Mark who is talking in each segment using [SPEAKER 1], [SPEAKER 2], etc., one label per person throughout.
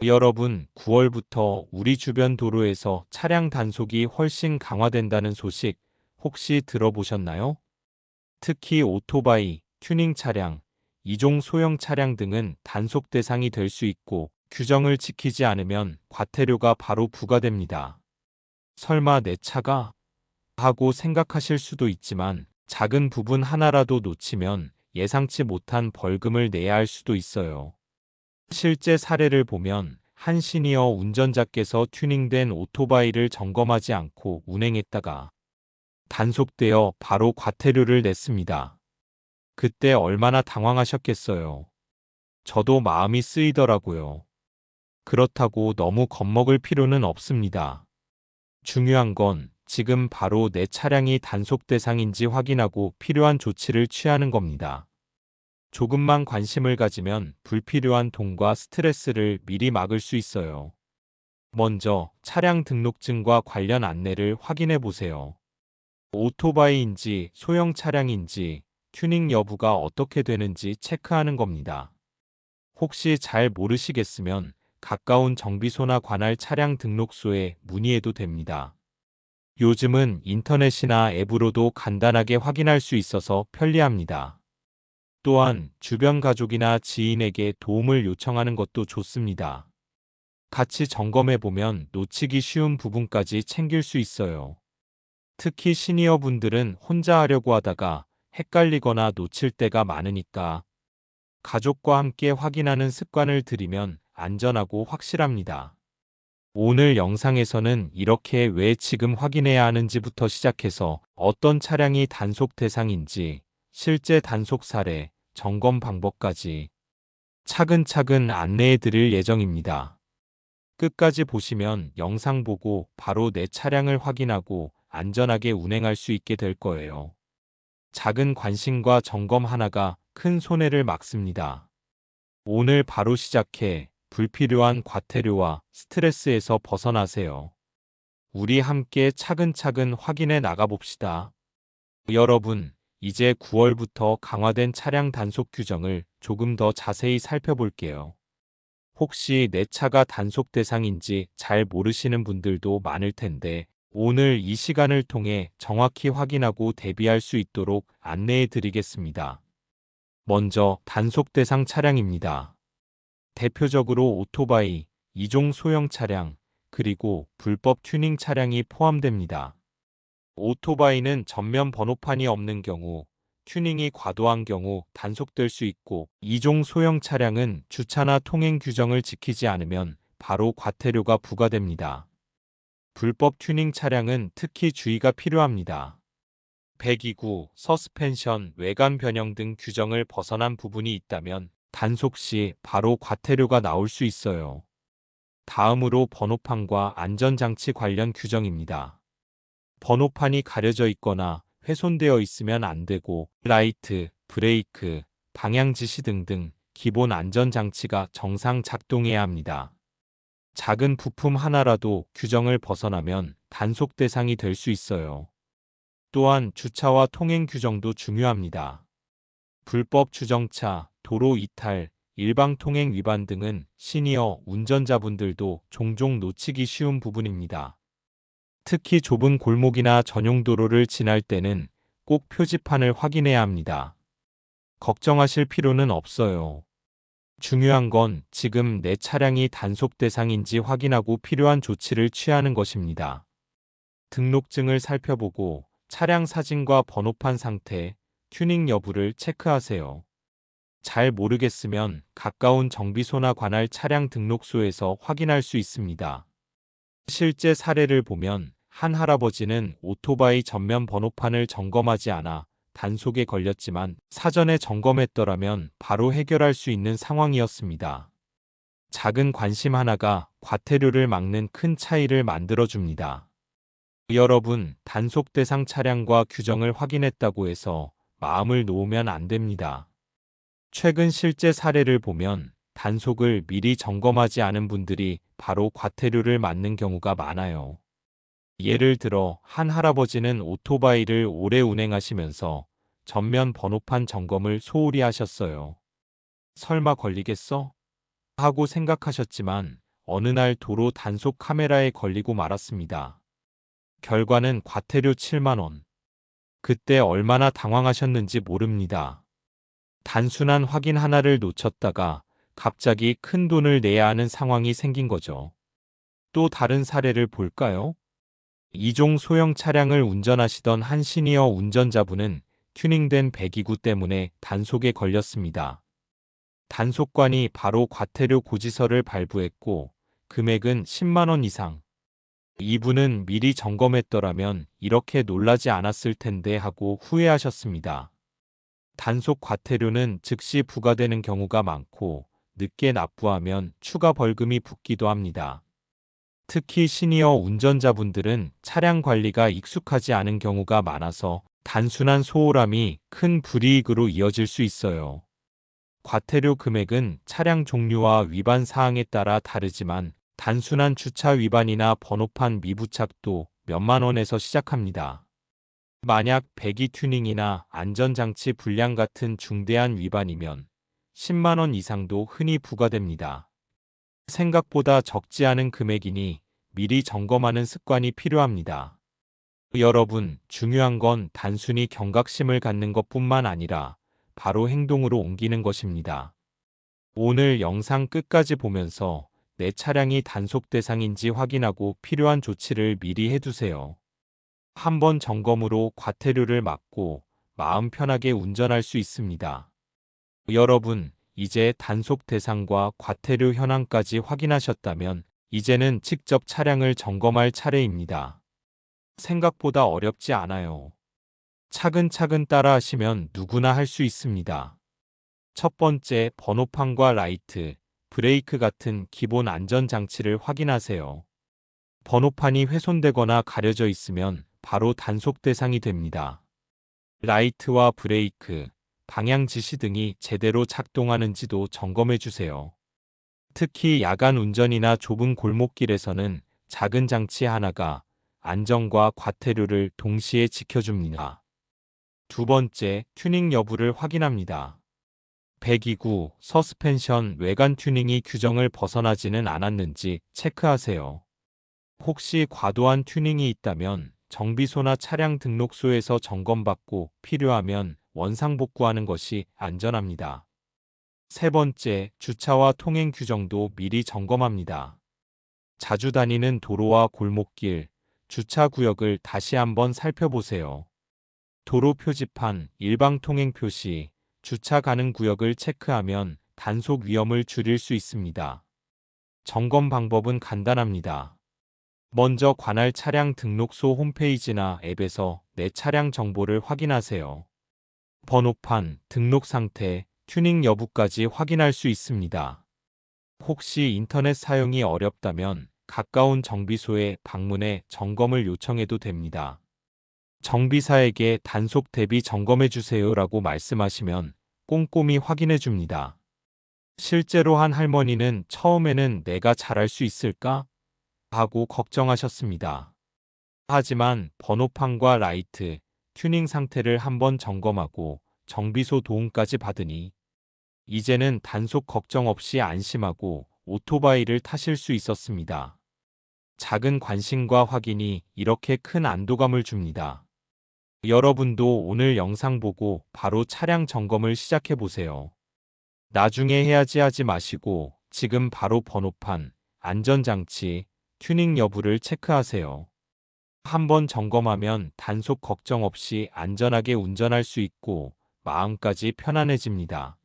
[SPEAKER 1] 여러분, 9월부터 우리 주변 도로에서 차량 단속이 훨씬 강화된다는 소식 혹시 들어보셨나요? 특히 오토바이, 튜닝 차량, 이종 소형 차량 등은 단속 대상이 될 수 있고 규정을 지키지 않으면 과태료가 바로 부과됩니다. 설마 내 차가? 하고 생각하실 수도 있지만 작은 부분 하나라도 놓치면 예상치 못한 벌금을 내야 할 수도 있어요. 실제 사례를 보면 한 시니어 운전자께서 튜닝된 오토바이를 점검하지 않고 운행했다가 단속되어 바로 과태료를 냈습니다. 그때 얼마나 당황하셨겠어요. 저도 마음이 쓰이더라고요. 그렇다고 너무 겁먹을 필요는 없습니다. 중요한 건 지금 바로 내 차량이 단속 대상인지 확인하고 필요한 조치를 취하는 겁니다. 조금만 관심을 가지면 불필요한 돈과 스트레스를 미리 막을 수 있어요. 먼저 차량 등록증과 관련 안내를 확인해 보세요. 오토바이인지 소형 차량인지 튜닝 여부가 어떻게 되는지 체크하는 겁니다. 혹시 잘 모르시겠으면 가까운 정비소나 관할 차량 등록소에 문의해도 됩니다. 요즘은 인터넷이나 앱으로도 간단하게 확인할 수 있어서 편리합니다. 또한 주변 가족이나 지인에게 도움을 요청하는 것도 좋습니다. 같이 점검해 보면 놓치기 쉬운 부분까지 챙길 수 있어요. 특히 시니어 분들은 혼자 하려고 하다가 헷갈리거나 놓칠 때가 많으니까 가족과 함께 확인하는 습관을 들이면 안전하고 확실합니다. 오늘 영상에서는 이렇게 왜 지금 확인해야 하는지부터 시작해서 어떤 차량이 단속 대상인지, 실제 단속 사례, 점검 방법까지 차근차근 안내해 드릴 예정입니다. 끝까지 보시면 영상 보고 바로 내 차량을 확인하고 안전하게 운행할 수 있게 될 거예요. 작은 관심과 점검 하나가 큰 손해를 막습니다. 오늘 바로 시작해 불필요한 과태료와 스트레스에서 벗어나세요. 우리 함께 차근차근 확인해 나가봅시다. 여러분, 이제 9월부터 강화된 차량 단속 규정을 조금 더 자세히 살펴볼게요. 혹시 내 차가 단속 대상인지 잘 모르시는 분들도 많을 텐데, 오늘 이 시간을 통해 정확히 확인하고 대비할 수 있도록 안내해 드리겠습니다. 먼저 단속 대상 차량입니다. 대표적으로 오토바이, 이종 소형 차량, 그리고 불법 튜닝 차량이 포함됩니다. 오토바이는 전면 번호판이 없는 경우, 튜닝이 과도한 경우 단속될 수 있고, 이종 소형 차량은 주차나 통행 규정을 지키지 않으면 바로 과태료가 부과됩니다. 불법 튜닝 차량은 특히 주의가 필요합니다. 배기구, 서스펜션, 외관 변형 등 규정을 벗어난 부분이 있다면 단속 시 바로 과태료가 나올 수 있어요. 다음으로 번호판과 안전장치 관련 규정입니다. 번호판이 가려져 있거나 훼손되어 있으면 안 되고 라이트, 브레이크, 방향 지시 등등 기본 안전장치가 정상 작동해야 합니다. 작은 부품 하나라도 규정을 벗어나면 단속 대상이 될 수 있어요. 또한 주차와 통행 규정도 중요합니다. 불법 주정차, 도로 이탈, 일방 통행 위반 등은 시니어 운전자분들도 종종 놓치기 쉬운 부분입니다. 특히 좁은 골목이나 전용 도로를 지날 때는 꼭 표지판을 확인해야 합니다. 걱정하실 필요는 없어요. 중요한 건 지금 내 차량이 단속 대상인지 확인하고 필요한 조치를 취하는 것입니다. 등록증을 살펴보고 차량 사진과 번호판 상태, 튜닝 여부를 체크하세요. 잘 모르겠으면 가까운 정비소나 관할 차량 등록소에서 확인할 수 있습니다. 실제 사례를 보면 한 할아버지는 오토바이 전면 번호판을 점검하지 않아 단속에 걸렸지만 사전에 점검했더라면 바로 해결할 수 있는 상황이었습니다. 작은 관심 하나가 과태료를 막는 큰 차이를 만들어줍니다. 여러분, 단속 대상 차량과 규정을 확인했다고 해서 마음을 놓으면 안 됩니다. 최근 실제 사례를 보면 단속을 미리 점검하지 않은 분들이 바로 과태료를 맞는 경우가 많아요. 예를 들어 한 할아버지는 오토바이를 오래 운행하시면서 전면 번호판 점검을 소홀히 하셨어요. 설마 걸리겠어? 하고 생각하셨지만 어느 날 도로 단속 카메라에 걸리고 말았습니다. 결과는 과태료 7만 원. 그때 얼마나 당황하셨는지 모릅니다. 단순한 확인 하나를 놓쳤다가 갑자기 큰 돈을 내야 하는 상황이 생긴 거죠. 또 다른 사례를 볼까요? 이종 소형 차량을 운전하시던 한 시니어 운전자분은 튜닝된 배기구 때문에 단속에 걸렸습니다. 단속관이 바로 과태료 고지서를 발부했고 금액은 10만 원 이상. 이분은 미리 점검했더라면 이렇게 놀라지 않았을 텐데 하고 후회하셨습니다. 단속 과태료는 즉시 부과되는 경우가 많고 늦게 납부하면 추가 벌금이 붙기도 합니다. 특히 시니어 운전자분들은 차량 관리가 익숙하지 않은 경우가 많아서 단순한 소홀함이 큰 불이익으로 이어질 수 있어요. 과태료 금액은 차량 종류와 위반 사항에 따라 다르지만 단순한 주차 위반이나 번호판 미부착도 몇만 원에서 시작합니다. 만약 배기 튜닝이나 안전장치 불량 같은 중대한 위반이면 10만 원 이상도 흔히 부과됩니다. 생각보다 적지 않은 금액이니 미리 점검하는 습관이 필요합니다. 여러분, 중요한 건 단순히 경각심을 갖는 것뿐만 아니라 바로 행동으로 옮기는 것입니다. 오늘 영상 끝까지 보면서 내 차량이 단속 대상인지 확인하고 필요한 조치를 미리 해두세요. 한번 점검으로 과태료를 막고 마음 편하게 운전할 수 있습니다. 여러분, 이제 단속 대상과 과태료 현황까지 확인하셨다면 이제는 직접 차량을 점검할 차례입니다. 생각보다 어렵지 않아요. 차근차근 따라하시면 누구나 할 수 있습니다. 첫 번째, 번호판과 라이트, 브레이크 같은 기본 안전장치를 확인하세요. 번호판이 훼손되거나 가려져 있으면 바로 단속 대상이 됩니다. 라이트와 브레이크, 방향 지시 등이 제대로 작동하는지도 점검해 주세요. 특히 야간 운전이나 좁은 골목길에서는 작은 장치 하나가 안전과 과태료를 동시에 지켜줍니다. 두 번째, 튜닝 여부를 확인합니다. 배기구, 서스펜션, 외관 튜닝이 규정을 벗어나지는 않았는지 체크하세요. 혹시 과도한 튜닝이 있다면 정비소나 차량 등록소에서 점검받고 필요하면 원상복구하는 것이 안전합니다. 세 번째, 주차와 통행 규정도 미리 점검합니다. 자주 다니는 도로와 골목길, 주차 구역을 다시 한번 살펴보세요. 도로 표지판, 일방 통행 표시, 주차 가능 구역을 체크하면 단속 위험을 줄일 수 있습니다. 점검 방법은 간단합니다. 먼저 관할 차량 등록소 홈페이지나 앱에서 내 차량 정보를 확인하세요. 번호판, 등록 상태, 튜닝 여부까지 확인할 수 있습니다. 혹시 인터넷 사용이 어렵다면 가까운 정비소에 방문해 점검을 요청해도 됩니다. 정비사에게 단속 대비 점검해 주세요라고 말씀하시면 꼼꼼히 확인해 줍니다. 실제로 한 할머니는 처음에는 내가 잘할 수 있을까? 하고 걱정하셨습니다. 하지만 번호판과 라이트, 튜닝 상태를 한번 점검하고 정비소 도움까지 받으니 이제는 단속 걱정 없이 안심하고 오토바이를 타실 수 있었습니다. 작은 관심과 확인이 이렇게 큰 안도감을 줍니다. 여러분도 오늘 영상 보고 바로 차량 점검을 시작해 보세요. 나중에 해야지 하지 마시고 지금 바로 번호판, 안전장치, 튜닝 여부를 체크하세요. 한번 점검하면 단속 걱정 없이 안전하게 운전할 수 있고 마음까지 편안해집니다.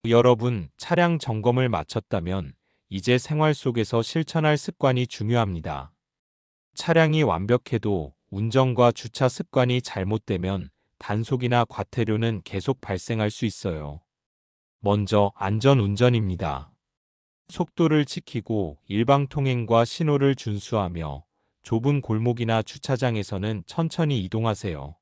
[SPEAKER 1] 여러분, 차량 점검을 마쳤다면 이제 생활 속에서 실천할 습관이 중요합니다. 차량이 완벽해도 운전과 주차 습관이 잘못되면 단속이나 과태료는 계속 발생할 수 있어요. 먼저 안전 운전입니다. 속도를 지키고 일방 통행과 신호를 준수하며 좁은 골목이나 주차장에서는 천천히 이동하세요.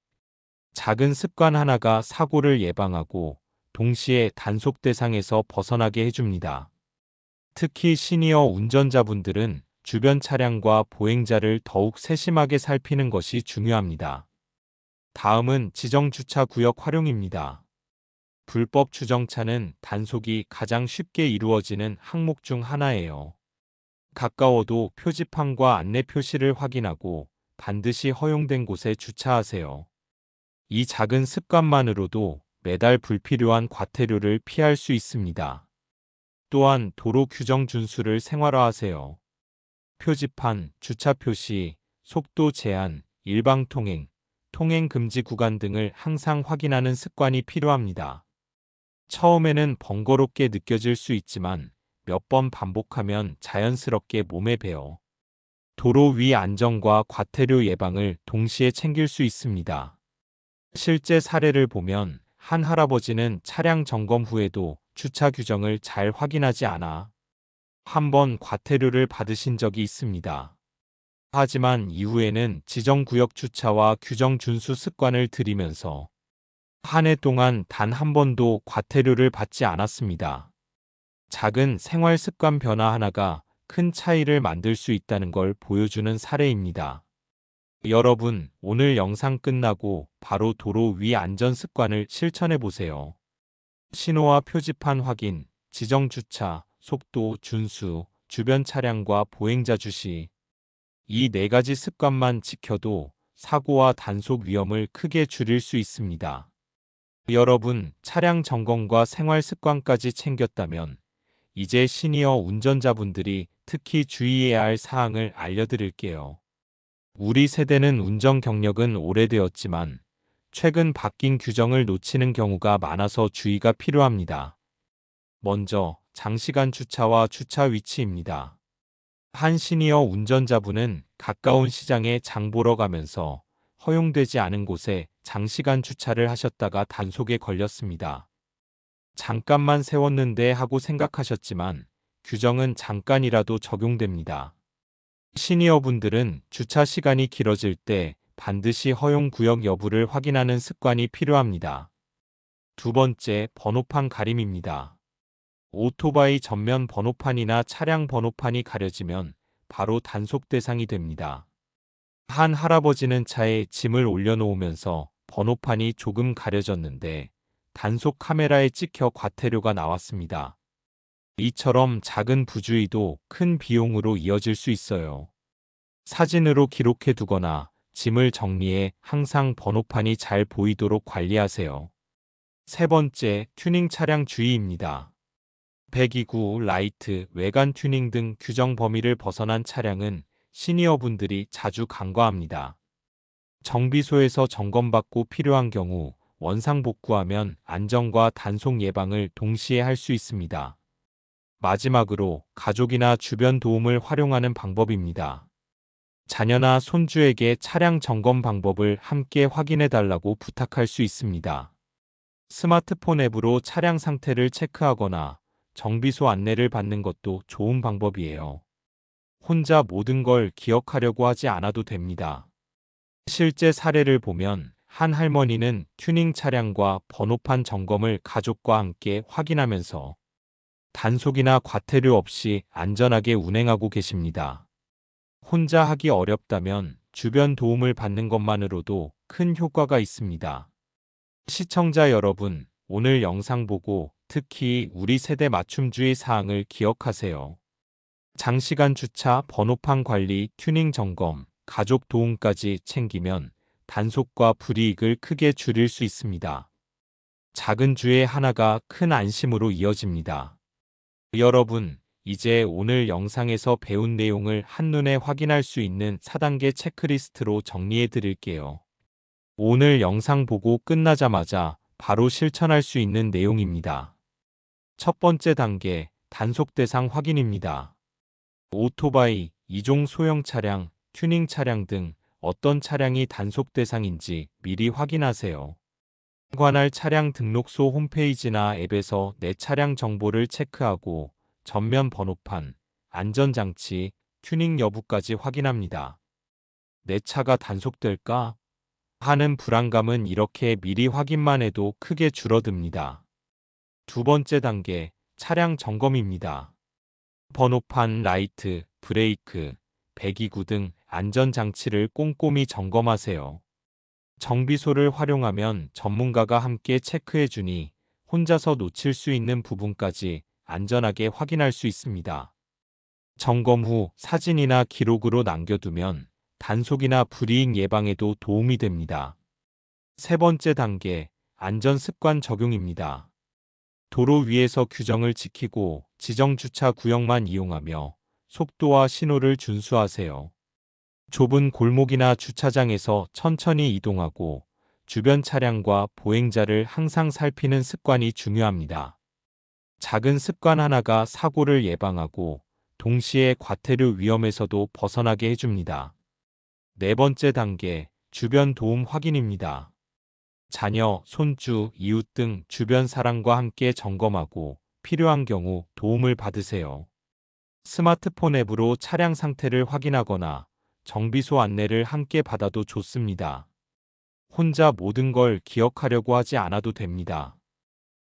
[SPEAKER 1] 작은 습관 하나가 사고를 예방하고 동시에 단속 대상에서 벗어나게 해줍니다. 특히 시니어 운전자분들은 주변 차량과 보행자를 더욱 세심하게 살피는 것이 중요합니다. 다음은 지정 주차 구역 활용입니다. 불법 주정차는 단속이 가장 쉽게 이루어지는 항목 중 하나예요. 가까워도 표지판과 안내 표시를 확인하고 반드시 허용된 곳에 주차하세요. 이 작은 습관만으로도 매달 불필요한 과태료를 피할 수 있습니다. 또한 도로 규정 준수를 생활화하세요. 표지판, 주차 표시, 속도 제한, 일방 통행, 통행 금지 구간 등을 항상 확인하는 습관이 필요합니다. 처음에는 번거롭게 느껴질 수 있지만 몇 번 반복하면 자연스럽게 몸에 배어 도로 위 안전과 과태료 예방을 동시에 챙길 수 있습니다. 실제 사례를 보면 한 할아버지는 차량 점검 후에도 주차 규정을 잘 확인하지 않아 한 번 과태료를 받으신 적이 있습니다. 하지만 이후에는 지정구역 주차와 규정 준수 습관을 들이면서 한 해 동안 단 한 번도 과태료를 받지 않았습니다. 작은 생활 습관 변화 하나가 큰 차이를 만들 수 있다는 걸 보여주는 사례입니다. 여러분, 오늘 영상 끝나고 바로 도로 위 안전 습관을 실천해 보세요. 신호와 표지판 확인, 지정 주차, 속도 준수, 주변 차량과 보행자 주시. 이 네 가지 습관만 지켜도 사고와 단속 위험을 크게 줄일 수 있습니다. 여러분, 차량 점검과 생활 습관까지 챙겼다면 이제 시니어 운전자분들이 특히 주의해야 할 사항을 알려드릴게요. 우리 세대는 운전 경력은 오래되었지만 최근 바뀐 규정을 놓치는 경우가 많아서 주의가 필요합니다. 먼저 장시간 주차와 주차 위치입니다. 한 시니어 운전자분은 가까운 시장에 장 보러 가면서 허용되지 않은 곳에 장시간 주차를 하셨다가 단속에 걸렸습니다. 잠깐만 세웠는데 하고 생각하셨지만 규정은 잠깐이라도 적용됩니다. 시니어분들은 주차 시간이 길어질 때 반드시 허용 구역 여부를 확인하는 습관이 필요합니다. 두 번째, 번호판 가림입니다. 오토바이 전면 번호판이나 차량 번호판이 가려지면 바로 단속 대상이 됩니다. 한 할아버지는 차에 짐을 올려놓으면서 번호판이 조금 가려졌는데 단속 카메라에 찍혀 과태료가 나왔습니다. 이처럼 작은 부주의도 큰 비용으로 이어질 수 있어요. 사진으로 기록해 두거나 짐을 정리해 항상 번호판이 잘 보이도록 관리하세요. 세 번째, 튜닝 차량 주의입니다. 배기구, 라이트, 외관 튜닝 등 규정 범위를 벗어난 차량은 시니어분들이 자주 간과합니다. 정비소에서 점검받고 필요한 경우 원상 복구하면 안전과 단속 예방을 동시에 할 수 있습니다. 마지막으로 가족이나 주변 도움을 활용하는 방법입니다. 자녀나 손주에게 차량 점검 방법을 함께 확인해 달라고 부탁할 수 있습니다. 스마트폰 앱으로 차량 상태를 체크하거나 정비소 안내를 받는 것도 좋은 방법이에요. 혼자 모든 걸 기억하려고 하지 않아도 됩니다. 실제 사례를 보면 한 할머니는 튜닝 차량과 번호판 점검을 가족과 함께 확인하면서 단속이나 과태료 없이 안전하게 운행하고 계십니다. 혼자 하기 어렵다면 주변 도움을 받는 것만으로도 큰 효과가 있습니다. 시청자 여러분, 오늘 영상 보고 특히 우리 세대 맞춤주의 사항을 기억하세요. 장시간 주차, 번호판 관리, 튜닝 점검, 가족 도움까지 챙기면 단속과 불이익을 크게 줄일 수 있습니다. 작은 주의 하나가 큰 안심으로 이어집니다. 여러분, 이제 오늘 영상에서 배운 내용을 한눈에 확인할 수 있는 4단계 체크리스트로 정리해 드릴게요. 오늘 영상 보고 끝나자마자 바로 실천할 수 있는 내용입니다. 첫 번째 단계, 단속 대상 확인입니다. 오토바이, 2종 소형 차량, 튜닝 차량 등 어떤 차량이 단속 대상인지 미리 확인하세요. 관할 차량 등록소 홈페이지나 앱에서 내 차량 정보를 체크하고 전면 번호판, 안전장치, 튜닝 여부까지 확인합니다. 내 차가 단속될까? 하는 불안감은 이렇게 미리 확인만 해도 크게 줄어듭니다. 두 번째 단계, 차량 점검입니다. 번호판, 라이트, 브레이크, 배기구 등 안전장치를 꼼꼼히 점검하세요. 정비소를 활용하면 전문가가 함께 체크해주니 혼자서 놓칠 수 있는 부분까지 안전하게 확인할 수 있습니다. 점검 후 사진이나 기록으로 남겨두면 단속이나 불이익 예방에도 도움이 됩니다. 세 번째 단계, 안전습관 적용입니다. 도로 위에서 규정을 지키고 지정 주차 구역만 이용하며 속도와 신호를 준수하세요. 좁은 골목이나 주차장에서 천천히 이동하고 주변 차량과 보행자를 항상 살피는 습관이 중요합니다. 작은 습관 하나가 사고를 예방하고 동시에 과태료 위험에서도 벗어나게 해줍니다. 네 번째 단계, 주변 도움 확인입니다. 자녀, 손주, 이웃 등 주변 사람과 함께 점검하고 필요한 경우 도움을 받으세요. 스마트폰 앱으로 차량 상태를 확인하거나 정비소 안내를 함께 받아도 좋습니다. 혼자 모든 걸 기억하려고 하지 않아도 됩니다.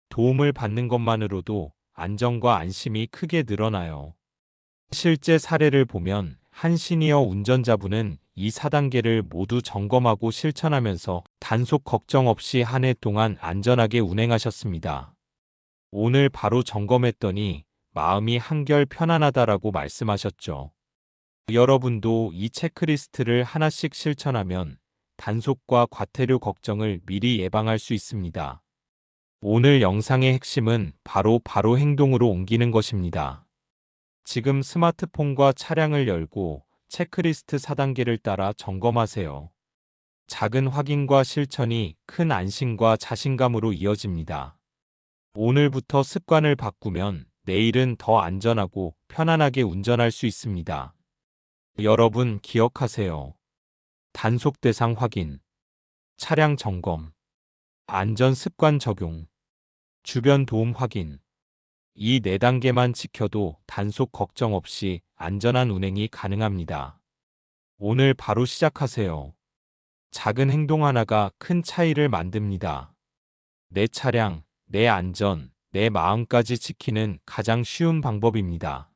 [SPEAKER 1] 도움을 받는 것만으로도 안정과 안심이 크게 늘어나요. 실제 사례를 보면 한 시니어 운전자분은 이 4단계를 모두 점검하고 실천하면서 단속 걱정 없이 한 해 동안 안전하게 운행하셨습니다. 오늘 바로 점검했더니 마음이 한결 편안하다라고 말씀하셨죠. 여러분도 이 체크리스트를 하나씩 실천하면 단속과 과태료 걱정을 미리 예방할 수 있습니다. 오늘 영상의 핵심은 바로 행동으로 옮기는 것입니다. 지금 스마트폰과 차량을 열고 체크리스트 4단계를 따라 점검하세요. 작은 확인과 실천이 큰 안심과 자신감으로 이어집니다. 오늘부터 습관을 바꾸면 내일은 더 안전하고 편안하게 운전할 수 있습니다. 여러분 기억하세요. 단속 대상 확인, 차량 점검, 안전 습관 적용, 주변 도움 확인. 이 4단계만 지켜도 단속 걱정 없이 안전한 운행이 가능합니다. 오늘 바로 시작하세요. 작은 행동 하나가 큰 차이를 만듭니다. 내 차량, 내 안전, 내 마음까지 지키는 가장 쉬운 방법입니다.